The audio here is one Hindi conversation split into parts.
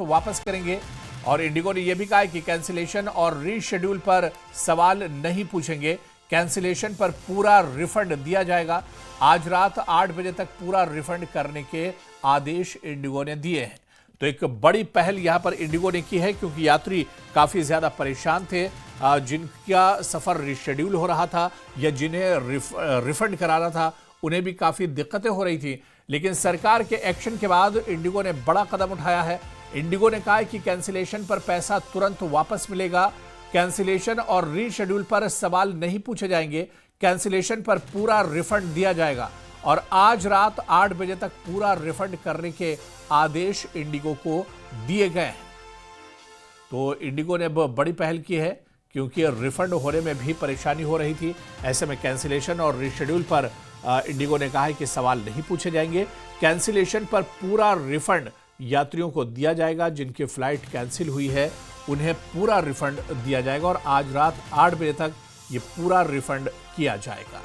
तुरंत वापस करेंगे। और इंडिगो ने यह भी कहा है कि कैंसिलेशन और रीशेड्यूल पर सवाल नहीं पूछेंगे, कैंसिलेशन पर पूरा रिफंड दिया जाएगा। आज रात 8 बजे तक पूरा रिफंड करने के आदेश इंडिगो ने दिए हैं। तो एक बड़ी पहल यहां पर इंडिगो ने की है, क्योंकि यात्री काफी ज्यादा परेशान थे, जिनका सफर रिशेड्यूल हो रहा था या जिन्हें रिफंड कराना था उन्हें भी काफी दिक्कतें हो रही थी। लेकिन सरकार के एक्शन के बाद इंडिगो ने बड़ा कदम उठाया है। इंडिगो ने कहा है कि कैंसिलेशन पर पैसा तुरंत वापस मिलेगा, कैंसिलेशन और रीशेड्यूल पर सवाल नहीं पूछे जाएंगे, कैंसिलेशन पर पूरा रिफंड दिया जाएगा और आज रात 8 बजे तक पूरा रिफंड करने के आदेश इंडिगो को दिए गए हैं। तो इंडिगो ने बड़ी पहल की है, क्योंकि रिफंड होने में भी परेशानी हो रही थी। ऐसे में कैंसिलेशन और रीशेड्यूल पर इंडिगो ने कहा है कि सवाल नहीं पूछे जाएंगे, कैंसिलेशन पर पूरा रिफंड यात्रियों को दिया जाएगा। जिनकी फ्लाइट कैंसिल हुई है उन्हें पूरा रिफंड दिया जाएगा और आज रात 8 बजे तक ये पूरा रिफंड किया जाएगा।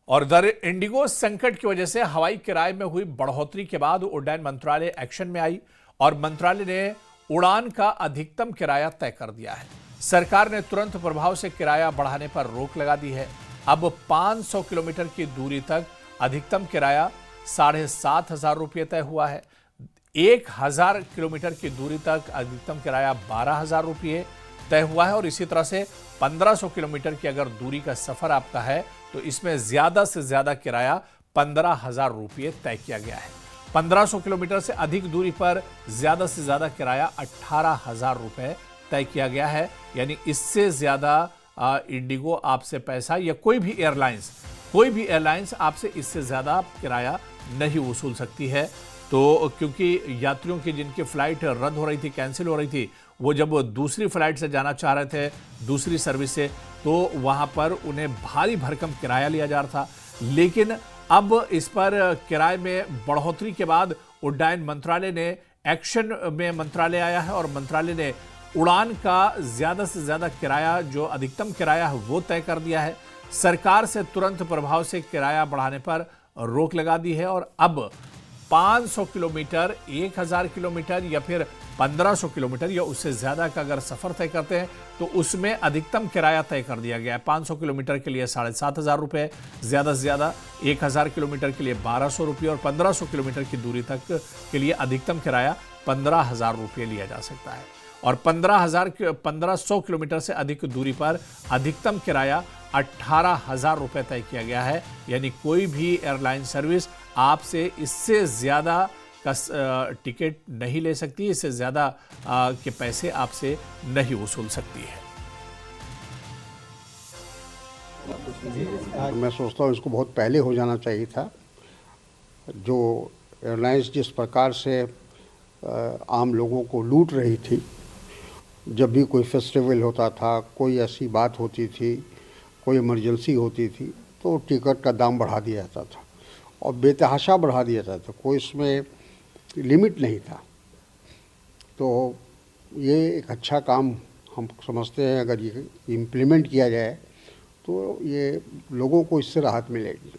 और दर इंडिगो संकट की वजह से हवाई किराए में हुई बढ़ोतरी के बाद उड्डयन मंत्रालय एक्शन में आई और मंत्रालय ने उड़ान का अधिकतम किराया तय कर दिया है। सरकार ने तुरंत प्रभाव से किराया बढ़ाने पर रोक लगा दी है। अब 500 किलोमीटर की दूरी तक अधिकतम किराया 7,500 रुपये तय हुआ है। 1,000 किलोमीटर की दूरी तक अधिकतम किराया 12,000 रुपये तय हुआ है और इसी तरह से 1500 किलोमीटर की अगर दूरी का सफर आपका है तो इसमें ज्यादा से ज्यादा किराया 15,000 रुपये तय किया गया है। 1500 किलोमीटर से अधिक दूरी पर ज्यादा से ज्यादा किराया 18,000 रुपये तय किया गया है। यानी इससे ज्यादा इंडिगो आपसे पैसा या कोई भी एयरलाइंस आपसे इससे ज्यादा किराया नहीं वसूल सकती है। तो क्योंकि यात्रियों की जिनकी फ्लाइट रद्द हो रही थी, कैंसिल हो रही थी, वो जब दूसरी फ्लाइट से जाना चाह रहे थे दूसरी सर्विस से, तो वहां पर उन्हें भारी भरकम किराया लिया जा रहा था। लेकिन अब इस पर किराए में बढ़ोतरी के बाद उड्डयन मंत्रालय ने एक्शन में मंत्रालय आया है और मंत्रालय ने उड़ान का ज्यादा से ज्यादा किराया, जो अधिकतम किराया है वो तय कर दिया है। सरकार से तुरंत प्रभाव से किराया बढ़ाने पर रोक लगा दी है और अब 500 किलोमीटर, 1,000 किलोमीटर या फिर 1500 किलोमीटर या उससे ज्यादा का अगर सफर तय करते हैं तो उसमें अधिकतम किराया तय कर दिया गया है। 500 किलोमीटर के लिए 7,500 रुपये, ज्यादा से ज्यादा 1,000 किलोमीटर के लिए 1,200 रुपये और 1500 किलोमीटर की दूरी तक के लिए अधिकतम किराया 15,000 रुपये लिया जा सकता है। और 1500 किलोमीटर से अधिक दूरी पर अधिकतम किराया 18,000 रुपये तय किया गया है। यानी कोई भी एयरलाइन सर्विस आपसे इससे ज्यादा का टिकट नहीं ले सकती, इससे ज्यादा के पैसे आपसे नहीं वसूल सकती है। मैं सोचता हूँ इसको बहुत पहले हो जाना चाहिए था। जो एयरलाइंस जिस प्रकार से आम लोगों को लूट रही थी, जब भी कोई फेस्टिवल होता था, कोई ऐसी बात होती थी, कोई इमरजेंसी होती थी, तो टिकट का दाम बढ़ा दिया जाता था और बेतहाशा बढ़ा दिया जाता था, कोई इसमें लिमिट नहीं था। तो ये एक अच्छा काम हम समझते हैं, अगर ये इम्प्लीमेंट किया जाए तो ये लोगों को इससे राहत मिलेगी।